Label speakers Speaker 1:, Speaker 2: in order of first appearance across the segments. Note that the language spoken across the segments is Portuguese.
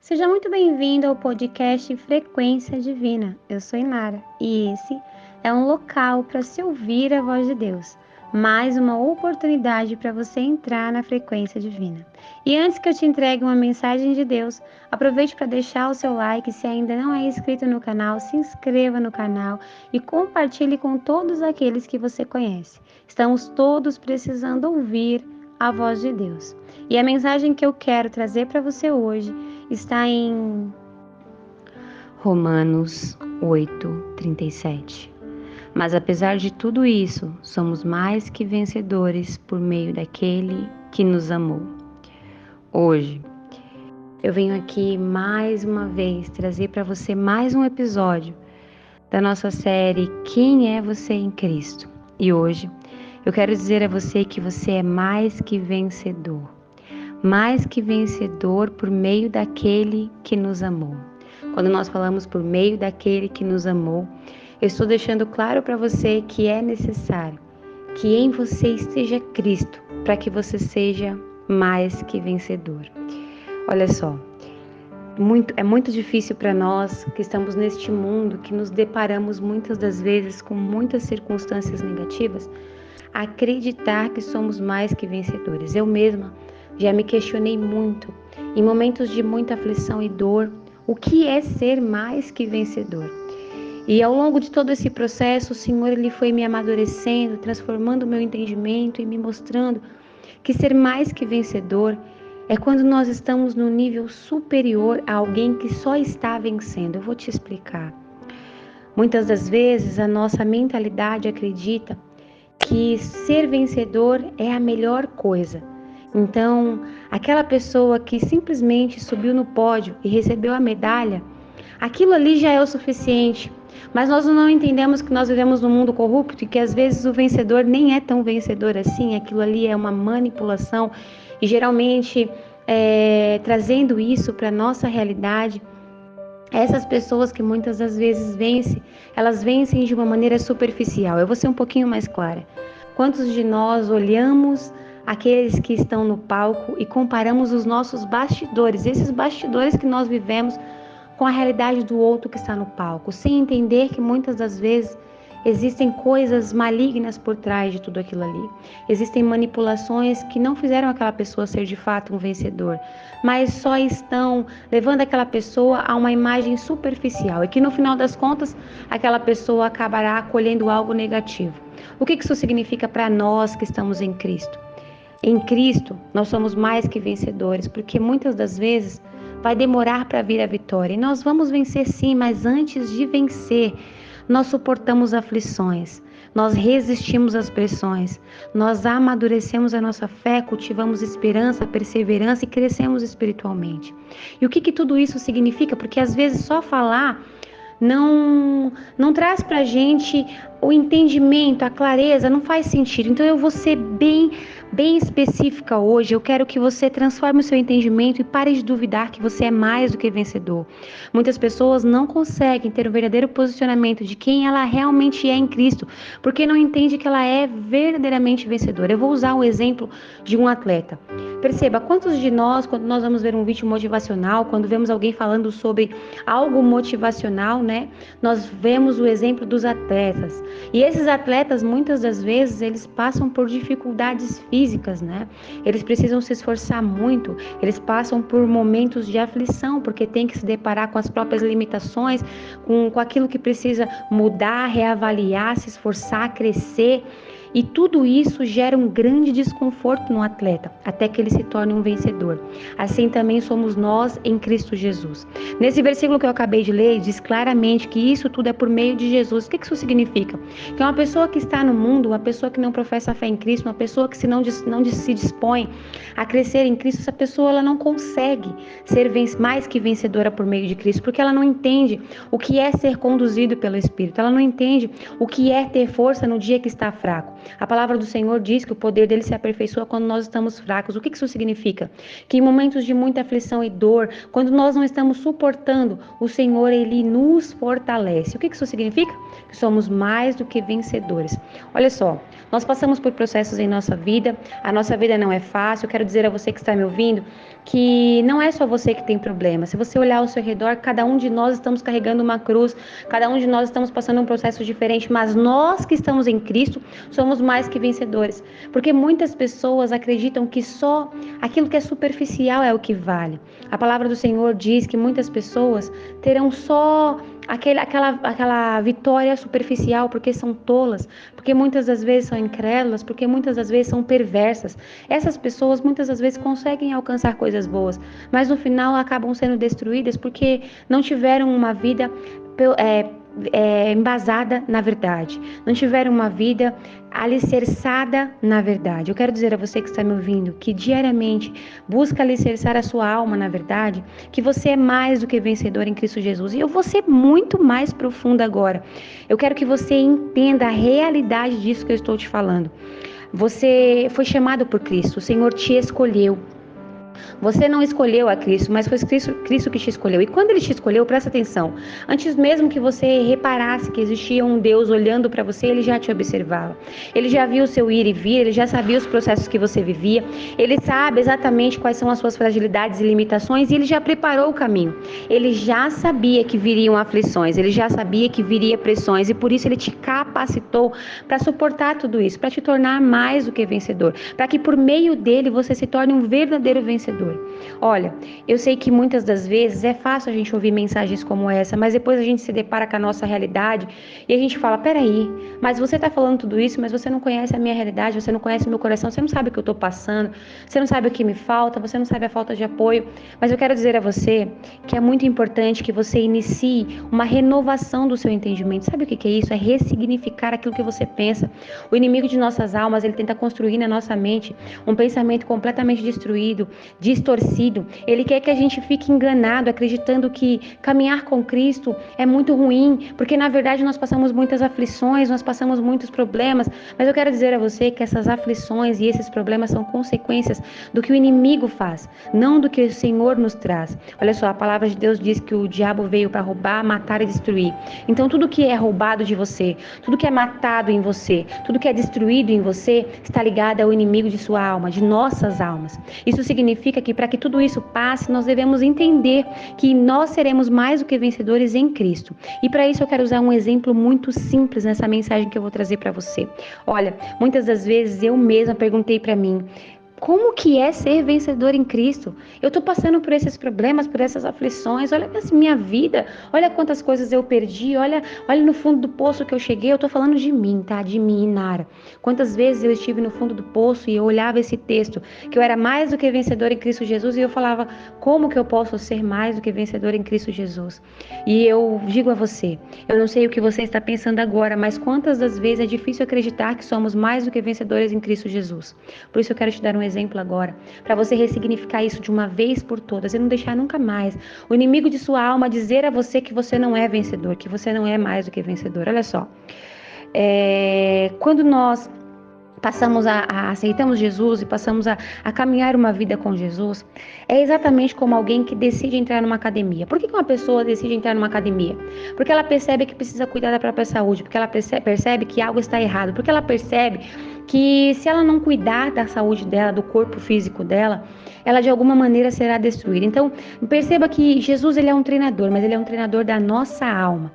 Speaker 1: Seja muito bem-vindo ao podcast Frequência Divina. Eu sou Inara e esse é um local para se ouvir a voz de Deus. Mais uma oportunidade para você entrar na frequência divina. E antes que eu te entregue uma mensagem de Deus, aproveite para deixar o seu like. Se ainda não é inscrito no canal, se inscreva no canal e compartilhe com todos aqueles que você conhece. Estamos todos precisando ouvir a voz de Deus. E a mensagem que eu quero trazer para você hoje está em Romanos 8:37. Mas apesar de tudo isso, somos mais que vencedores por meio daquele que nos amou. Hoje, eu venho aqui mais uma vez trazer para você mais um episódio da nossa série Quem é você em Cristo? E hoje, eu quero dizer a você que você é mais que vencedor. Mais que vencedor por meio daquele que nos amou. Quando nós falamos por meio daquele que nos amou, eu estou deixando claro para você que é necessário que em você esteja Cristo, para que você seja mais que vencedor. Olha só, é muito difícil para nós que estamos neste mundo, que nos deparamos muitas das vezes com muitas circunstâncias negativas, acreditar que somos mais que vencedores. Eu mesma já me questionei muito, em momentos de muita aflição e dor, o que é ser mais que vencedor. E ao longo de todo esse processo, o Senhor ele foi me amadurecendo, transformando o meu entendimento e me mostrando que ser mais que vencedor é quando nós estamos no nível superior a alguém que só está vencendo. Eu vou te explicar. Muitas das vezes a nossa mentalidade acredita que ser vencedor é a melhor coisa. Então, aquela pessoa que simplesmente subiu no pódio e recebeu a medalha, aquilo ali já é o suficiente. Mas nós não entendemos que nós vivemos num mundo corrupto e que às vezes o vencedor nem é tão vencedor assim. Aquilo ali é uma manipulação e geralmente trazendo isso para a nossa realidade, essas pessoas que muitas das vezes vencem, elas vencem de uma maneira superficial. Eu vou ser um pouquinho mais clara. Quantos de nós olhamos aqueles que estão no palco e comparamos os nossos bastidores, esses bastidores que nós vivemos, com a realidade do outro que está no palco, sem entender que muitas das vezes existem coisas malignas por trás de tudo aquilo ali. Existem manipulações que não fizeram aquela pessoa ser de fato um vencedor, mas só estão levando aquela pessoa a uma imagem superficial e que no final das contas aquela pessoa acabará acolhendo algo negativo. O que isso significa para nós que estamos em Cristo? Em Cristo, nós somos mais que vencedores, porque muitas das vezes vai demorar para vir a vitória. E nós vamos vencer sim, mas antes de vencer, nós suportamos aflições, nós resistimos às pressões, nós amadurecemos a nossa fé, cultivamos esperança, perseverança e crescemos espiritualmente. E o que tudo isso significa? Porque às vezes só falar não traz pra gente o entendimento, a clareza, não faz sentido. Então eu vou ser bem específica hoje. Eu quero que você transforme o seu entendimento e pare de duvidar que você é mais do que vencedor. Muitas pessoas não conseguem ter o verdadeiro posicionamento de quem ela realmente é em Cristo, porque não entende que ela é verdadeiramente vencedora. Eu vou usar um exemplo de um atleta. Perceba, quantos de nós, quando nós vamos ver um vídeo motivacional, quando vemos alguém falando sobre algo motivacional, né? Nós vemos o exemplo dos atletas. E esses atletas, muitas das vezes, eles passam por dificuldades físicas, né? Eles precisam se esforçar muito, eles passam por momentos de aflição, porque tem que se deparar com as próprias limitações, com aquilo que precisa mudar, reavaliar, se esforçar, crescer. E tudo isso gera um grande desconforto no atleta, até que ele se torne um vencedor. Assim também somos nós em Cristo Jesus. Nesse versículo que eu acabei de ler, diz claramente que isso tudo é por meio de Jesus. O que isso significa? Que uma pessoa que está no mundo, uma pessoa que não professa a fé em Cristo, uma pessoa que não se dispõe a crescer em Cristo, essa pessoa ela não consegue ser mais que vencedora por meio de Cristo, porque ela não entende o que é ser conduzido pelo Espírito, ela não entende o que é ter força no dia que está fraco. A palavra do Senhor diz que o poder dele se aperfeiçoa quando nós estamos fracos. O que isso significa? Que em momentos de muita aflição e dor, quando nós não estamos suportando, o Senhor, ele nos fortalece. O que isso significa? Que somos mais do que vencedores. Olha só, nós passamos por processos em nossa vida, a nossa vida não é fácil. Eu quero dizer a você que está me ouvindo que não é só você que tem problema. Se você olhar ao seu redor, cada um de nós estamos carregando uma cruz, cada um de nós estamos passando um processo diferente, mas nós que estamos em Cristo somos mais que vencedores. Porque muitas pessoas acreditam que só aquilo que é superficial é o que vale. A palavra do Senhor diz que muitas pessoas terão só aquela vitória superficial, porque são tolas, porque muitas das vezes são incrédulas, porque muitas das vezes são perversas. Essas pessoas muitas das vezes conseguem alcançar coisas boas, mas no final acabam sendo destruídas porque não tiveram uma vida embasada na verdade, não tiveram uma vida alicerçada na verdade. Eu quero dizer a você que está me ouvindo que diariamente busca alicerçar a sua alma na verdade, que você é mais do que vencedor em Cristo Jesus. E eu vou ser muito mais profunda agora. Eu quero que você entenda a realidade disso que eu estou te falando. Você foi chamado por Cristo, o Senhor te escolheu. Você não escolheu a Cristo, mas foi Cristo que te escolheu. E quando Ele te escolheu, presta atenção. Antes mesmo que você reparasse que existia um Deus olhando para você, Ele já te observava. Ele já viu o seu ir e vir, Ele já sabia os processos que você vivia. Ele sabe exatamente quais são as suas fragilidades e limitações e Ele já preparou o caminho. Ele já sabia que viriam aflições, Ele já sabia que viria pressões e por isso Ele te capacitou para suportar tudo isso, para te tornar mais do que vencedor, para que por meio dele você se torne um verdadeiro vencedor. Olha, eu sei que muitas das vezes é fácil a gente ouvir mensagens como essa, mas depois a gente se depara com a nossa realidade e a gente fala, peraí, mas você está falando tudo isso, mas você não conhece a minha realidade, você não conhece o meu coração, você não sabe o que eu estou passando, você não sabe o que me falta, você não sabe a falta de apoio, mas eu quero dizer a você que é muito importante que você inicie uma renovação do seu entendimento. Sabe o que é isso? É ressignificar aquilo que você pensa. O inimigo de nossas almas, ele tenta construir na nossa mente um pensamento completamente destruído, distorcido. Ele quer que a gente fique enganado, acreditando que caminhar com Cristo é muito ruim, porque na verdade nós passamos muitas aflições, nós passamos muitos problemas, mas eu quero dizer a você que essas aflições e esses problemas são consequências do que o inimigo faz, não do que o Senhor nos traz. Olha só, a palavra de Deus diz que o diabo veio para roubar, matar e destruir. Então tudo que é roubado de você, tudo que é matado em você, tudo que é destruído em você, está ligado ao inimigo de sua alma, de nossas almas. Isso significa que para que tudo isso passe, nós devemos entender que nós seremos mais do que vencedores em Cristo. E para isso eu quero usar um exemplo muito simples nessa mensagem que eu vou trazer para você. Olha, muitas das vezes eu mesma perguntei para mim, como que é ser vencedor em Cristo? Eu estou passando por esses problemas, por essas aflições. Olha minha vida, olha quantas coisas eu perdi, olha no fundo do poço que eu cheguei. Eu estou falando de mim, tá? De mim, Inara. Quantas vezes eu estive no fundo do poço e eu olhava esse texto, que eu era mais do que vencedor em Cristo Jesus, e eu falava, como que eu posso ser mais do que vencedor em Cristo Jesus? E eu digo a você, eu não sei o que você está pensando agora, mas quantas das vezes é difícil acreditar que somos mais do que vencedores em Cristo Jesus. Por isso eu quero te dar um exemplo agora, para você ressignificar isso de uma vez por todas e não deixar nunca mais o inimigo de sua alma dizer a você que você não é vencedor, que você não é mais do que vencedor. Olha só, quando nós aceitamos Jesus e passamos a caminhar uma vida com Jesus, é exatamente como alguém que decide entrar numa academia. Por que uma pessoa decide entrar numa academia? Porque ela percebe que precisa cuidar da própria saúde, porque ela percebe que algo está errado, porque ela percebe que se ela não cuidar da saúde dela, do corpo físico dela, ela de alguma maneira será destruída. Então, perceba que Jesus, ele é um treinador, mas ele é um treinador da nossa alma.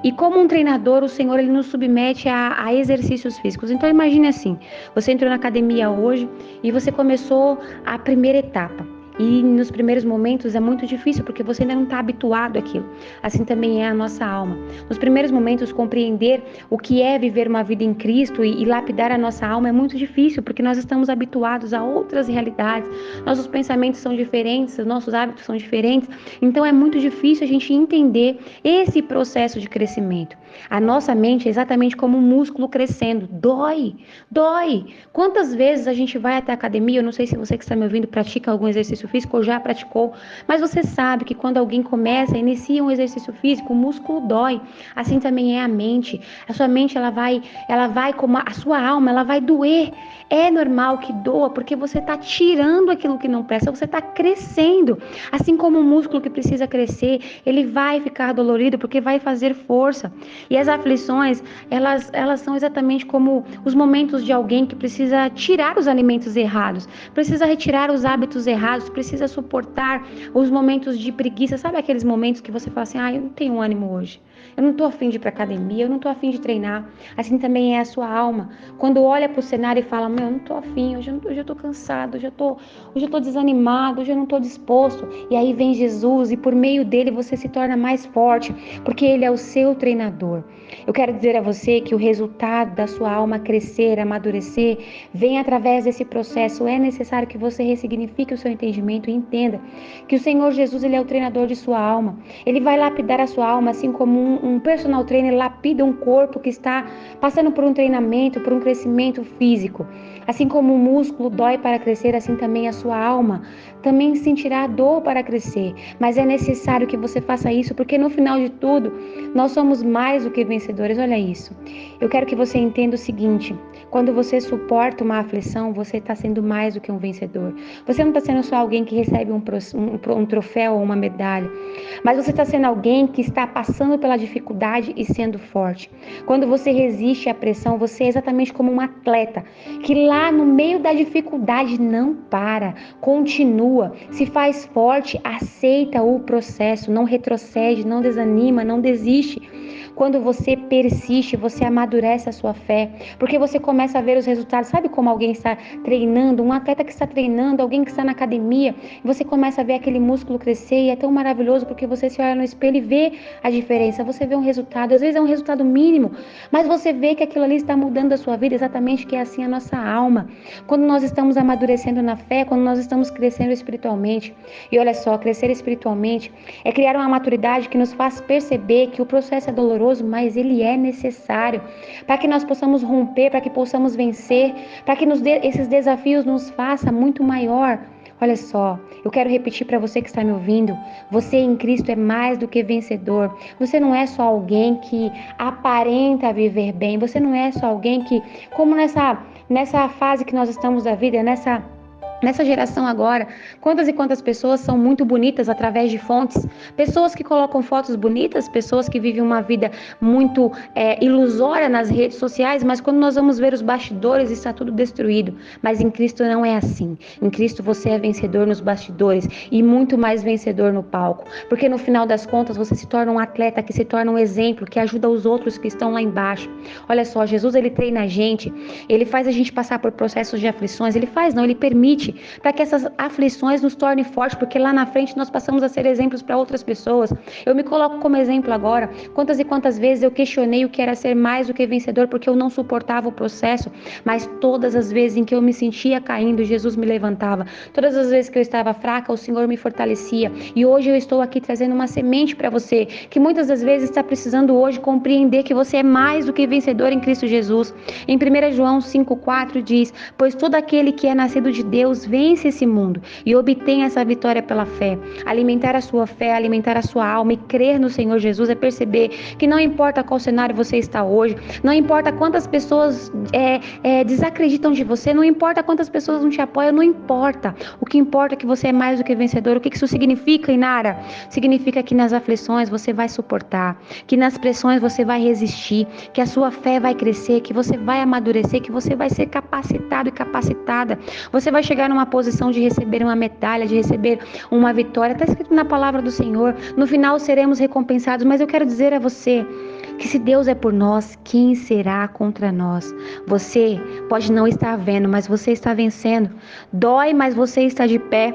Speaker 1: E como um treinador, o Senhor, ele nos submete a exercícios físicos. Então, imagine assim, você entrou na academia hoje e você começou a primeira etapa. E nos primeiros momentos é muito difícil, porque você ainda não está habituado àquilo. Assim também é a nossa alma. Nos primeiros momentos, compreender o que é viver uma vida em Cristo e lapidar a nossa alma é muito difícil, porque nós estamos habituados a outras realidades. Nossos pensamentos são diferentes, nossos hábitos são diferentes. Então é muito difícil a gente entender esse processo de crescimento. A nossa mente é exatamente como um músculo crescendo. Dói. Quantas vezes a gente vai até a academia? Eu não sei se você que está me ouvindo pratica algum exercício físico ou já praticou, mas você sabe que quando alguém inicia um exercício físico, o músculo dói. Assim também é a mente. A sua mente, ela vai como a sua alma, ela vai doer. É normal que doa, porque você está tirando aquilo que não presta, você está crescendo. Assim como o músculo que precisa crescer, ele vai ficar dolorido porque vai fazer força. E as aflições, elas são exatamente como os momentos de alguém que precisa tirar os alimentos errados, precisa retirar os hábitos errados, precisa suportar os momentos de preguiça. Sabe aqueles momentos que você fala assim, eu não tenho ânimo hoje. Eu não estou afim de ir para academia, eu não estou afim de treinar. Assim também é a sua alma. Quando olha para o cenário e fala, eu não estou afim, hoje eu estou cansado, hoje eu estou desanimado, hoje eu não estou disposto. E aí vem Jesus e por meio dele você se torna mais forte, porque ele é o seu treinador. Eu quero dizer a você que o resultado da sua alma crescer, amadurecer, vem através desse processo. É necessário que você ressignifique o seu entendimento e entenda que o Senhor Jesus, ele é o treinador de sua alma. Ele vai lapidar a sua alma, assim como um personal trainer lapida um corpo que está passando por um treinamento, por um crescimento físico. Assim como o músculo dói para crescer, assim também a sua alma também sentirá dor para crescer. Mas é necessário que você faça isso, porque no final de tudo, nós somos mais do que vencedores. Olha isso. Eu quero que você entenda o seguinte: quando você suporta uma aflição, você está sendo mais do que um vencedor. Você não está sendo só alguém que recebe um troféu ou uma medalha, mas você está sendo alguém que está passando pela dificuldade e sendo forte. Quando você resiste à pressão, você é exatamente como um atleta que lá no meio da dificuldade não para, continua, se faz forte, aceita o processo, não retrocede, não desanima, não desiste. Quando você persiste, você amadurece a sua fé, porque você começa a ver os resultados. Sabe como alguém está treinando, um atleta que está treinando, alguém que está na academia, e você começa a ver aquele músculo crescer e é tão maravilhoso porque você se olha no espelho e vê a diferença, você vê um resultado, às vezes é um resultado mínimo, mas você vê que aquilo ali está mudando a sua vida, exatamente que é assim a nossa alma. Quando nós estamos amadurecendo na fé, quando nós estamos crescendo espiritualmente, e olha só, crescer espiritualmente é criar uma maturidade que nos faz perceber que o processo é doloroso, mas ele é necessário para que nós possamos romper, para que possamos vencer, para que esses desafios nos façam muito maior. Olha só, eu quero repetir para você que está me ouvindo, você em Cristo é mais do que vencedor. Você não é só alguém que aparenta viver bem, você não é só alguém que, como nessa fase que nós estamos da vida, nessa geração agora, quantas e quantas pessoas são muito bonitas através de fontes, pessoas que colocam fotos bonitas, pessoas que vivem uma vida muito ilusória nas redes sociais, mas quando nós vamos ver os bastidores, está tudo destruído. Mas em Cristo não é assim. Em Cristo você é vencedor nos bastidores e muito mais vencedor no palco, porque no final das contas você se torna um atleta que se torna um exemplo, que ajuda os outros que estão lá embaixo. Olha só, Jesus, ele treina a gente, ele faz a gente passar por processos de aflições, ele permite para que essas aflições nos tornem fortes, porque lá na frente nós passamos a ser exemplos para outras pessoas. Eu me coloco como exemplo agora. Quantas e quantas vezes eu questionei o que era ser mais do que vencedor, porque eu não suportava o processo, mas todas as vezes em que eu me sentia caindo, Jesus me levantava. Todas as vezes que eu estava fraca, o Senhor me fortalecia. E hoje eu estou aqui trazendo uma semente para você, que muitas das vezes está precisando hoje compreender que você é mais do que vencedor em Cristo Jesus. Em 1 João 5,4 diz: pois todo aquele que é nascido de Deus vence esse mundo e obtém essa vitória pela fé. Alimentar a sua fé, alimentar a sua alma e crer no Senhor Jesus é perceber que não importa qual cenário você está hoje, não importa quantas pessoas desacreditam de você, não importa quantas pessoas não te apoiam, não importa. O que importa é que você é mais do que vencedor. O que isso significa, Inara? Significa que nas aflições você vai suportar, que nas pressões você vai resistir, que a sua fé vai crescer, que você vai amadurecer, que você vai ser capacitado e capacitada. Você vai chegar numa posição de receber uma medalha, de receber uma vitória. Está escrito na palavra do Senhor. No final seremos recompensados. Mas eu quero dizer a você que se Deus é por nós, quem será contra nós? Você pode não estar vendo, mas você está vencendo. Dói, mas você está de pé.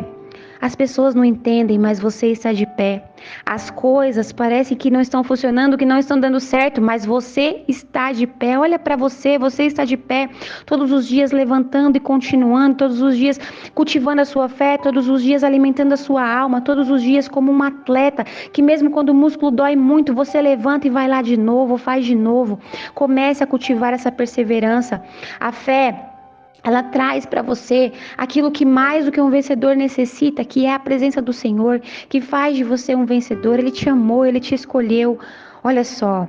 Speaker 1: As pessoas não entendem, mas você está de pé. As coisas parecem que não estão funcionando, que não estão dando certo, mas você está de pé. Olha para você, você está de pé. Todos os dias levantando e continuando, todos os dias cultivando a sua fé, todos os dias alimentando a sua alma, todos os dias como um atleta, que mesmo quando o músculo dói muito, você levanta e vai lá de novo, faz de novo. Comece a cultivar essa perseverança. A fé Ela traz para você aquilo que mais do que um vencedor necessita, que é a presença do Senhor, que faz de você um vencedor. Ele te amou, Ele te escolheu. Olha só,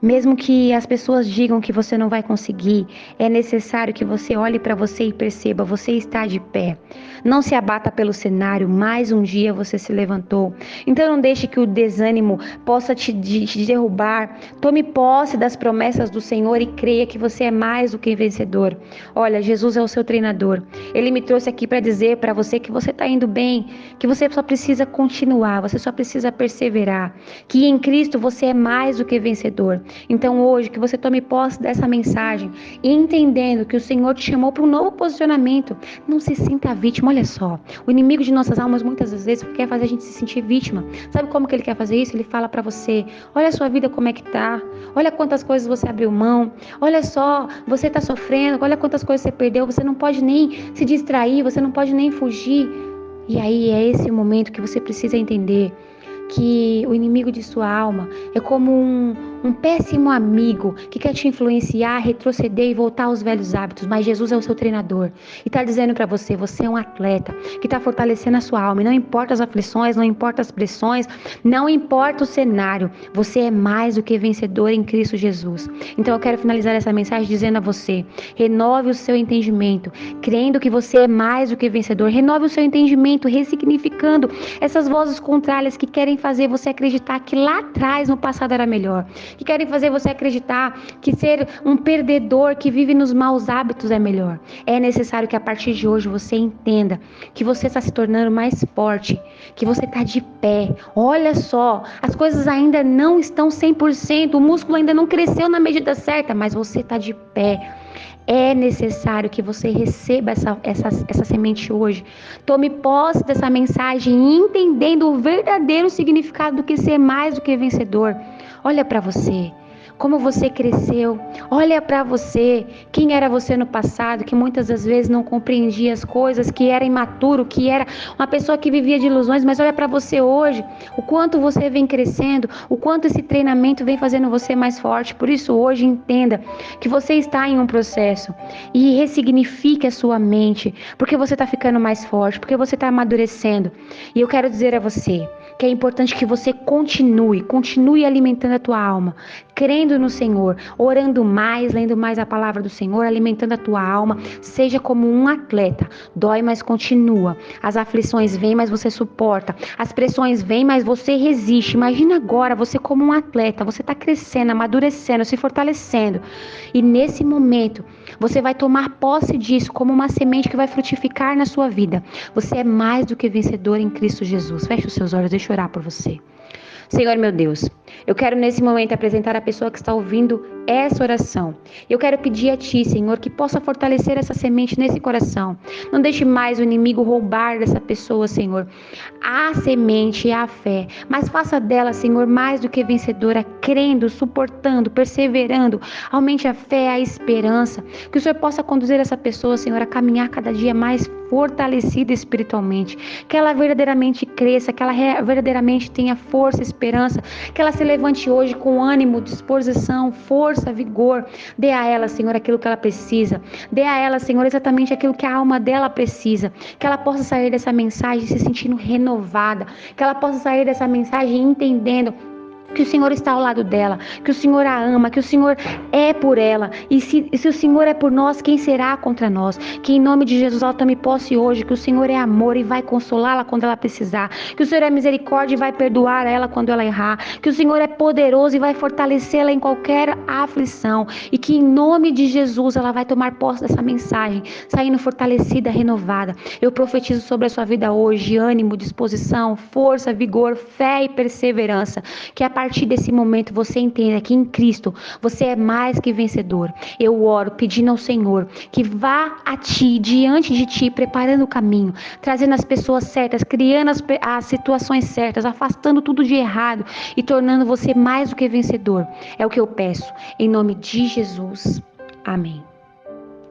Speaker 1: mesmo que as pessoas digam que você não vai conseguir, é necessário que você olhe para você e perceba, você está de pé. Não se abata pelo cenário, mais um dia você se levantou. Então não deixe que o desânimo possa te derrubar. Tome posse das promessas do Senhor e creia que você é mais do que vencedor. Olha, Jesus é o seu treinador. Ele me trouxe aqui para dizer para você que você está indo bem, que você só precisa continuar, você só precisa perseverar, que em Cristo você é mais do que vencedor. Então hoje que você tome posse dessa mensagem, entendendo que o Senhor te chamou para um novo posicionamento. Não se sinta vítima. Olha só, o inimigo de nossas almas muitas das vezes quer fazer a gente se sentir vítima. Sabe como que ele quer fazer isso? Ele fala para você: olha a sua vida como é que tá, olha quantas coisas você abriu mão, olha só, você tá sofrendo, olha quantas coisas você perdeu, você não pode nem se distrair, você não pode nem fugir. E aí é esse o momento que você precisa entender que o inimigo de sua alma é como um péssimo amigo que quer te influenciar, retroceder e voltar aos velhos hábitos. Mas Jesus é o seu treinador e está dizendo para você: você é um atleta que está fortalecendo a sua alma. E não importa as aflições, não importa as pressões, não importa o cenário, você é mais do que vencedor em Cristo Jesus. Então eu quero finalizar essa mensagem dizendo a você: renove o seu entendimento, crendo que você é mais do que vencedor. Renove o seu entendimento, ressignificando essas vozes contrárias que querem fazer você acreditar que lá atrás, no passado, era melhor, que querem fazer você acreditar que ser um perdedor que vive nos maus hábitos é melhor. É necessário que a partir de hoje você entenda que você está se tornando mais forte, que você está de pé. Olha só, as coisas ainda não estão 100%, o músculo ainda não cresceu na medida certa, mas você está de pé. É necessário que você receba essa semente hoje. Tome posse dessa mensagem, entendendo o verdadeiro significado do que ser mais do que vencedor. Olha para você, como você cresceu. Olha para você, quem era você no passado, que muitas das vezes não compreendia as coisas, que era imaturo, que era uma pessoa que vivia de ilusões. Mas olha para você hoje, o quanto você vem crescendo, o quanto esse treinamento vem fazendo você mais forte. Por isso hoje entenda que você está em um processo e ressignifique a sua mente, porque você está ficando mais forte, porque você está amadurecendo. E eu quero dizer a você que é importante que você continue alimentando a tua alma, crendo no Senhor, orando mais, lendo mais a palavra do Senhor, alimentando a tua alma. Seja como um atleta. Dói, mas continua. As aflições vêm, mas você suporta. As pressões vêm, mas você resiste. Imagina agora você como um atleta. Você está crescendo, amadurecendo, se fortalecendo. E nesse momento, você vai tomar posse disso como uma semente que vai frutificar na sua vida. Você é mais do que vencedor em Cristo Jesus. Feche os seus olhos, deixa eu orar por você. Senhor meu Deus, eu quero nesse momento apresentar a pessoa que está ouvindo essa oração. Eu quero pedir a Ti, Senhor, que possa fortalecer essa semente nesse coração. Não deixe mais o inimigo roubar dessa pessoa, Senhor, a semente e a fé, mas faça dela, Senhor, mais do que vencedora, crendo, suportando, perseverando. Aumente a fé, a esperança, que o Senhor possa conduzir essa pessoa, Senhor, a caminhar cada dia mais fortalecida espiritualmente, que ela verdadeiramente cresça, que ela verdadeiramente tenha força, esperança, que ela se levante hoje com ânimo, disposição, força, vigor. Dê a ela, Senhor, aquilo que ela precisa. Dê a ela, Senhor, exatamente aquilo que a alma dela precisa. Que ela possa sair dessa mensagem se sentindo renovada. Que ela possa sair dessa mensagem entendendo que o Senhor está ao lado dela, que o Senhor a ama, que o Senhor é por ela. E se o Senhor é por nós, quem será contra nós? Que em nome de Jesus ela tome posse hoje, que o Senhor é amor e vai consolá-la quando ela precisar. Que o Senhor é misericórdia e vai perdoar ela quando ela errar. Que o Senhor é poderoso e vai fortalecê-la em qualquer aflição. E que em nome de Jesus ela vai tomar posse dessa mensagem, saindo fortalecida, renovada. Eu profetizo sobre a sua vida hoje ânimo, disposição, força, vigor, fé e perseverança. Que a partir desse momento você entenda que em Cristo você é mais que vencedor. Eu oro pedindo ao Senhor que vá a ti, diante de ti, preparando o caminho, trazendo as pessoas certas, criando as situações certas, afastando tudo de errado e tornando você mais do que vencedor. É o que eu peço, em nome de Jesus. Amém.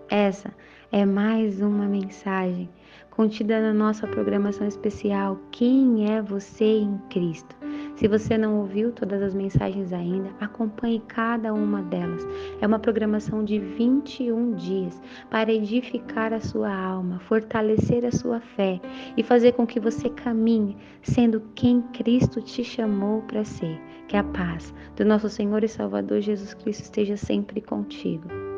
Speaker 1: Essa é mais uma mensagem contida na nossa programação especial Quem é você em Cristo? Se você não ouviu todas as mensagens ainda, acompanhe cada uma delas. É uma programação de 21 dias para edificar a sua alma, fortalecer a sua fé e fazer com que você caminhe sendo quem Cristo te chamou para ser. Que a paz do nosso Senhor e Salvador Jesus Cristo esteja sempre contigo.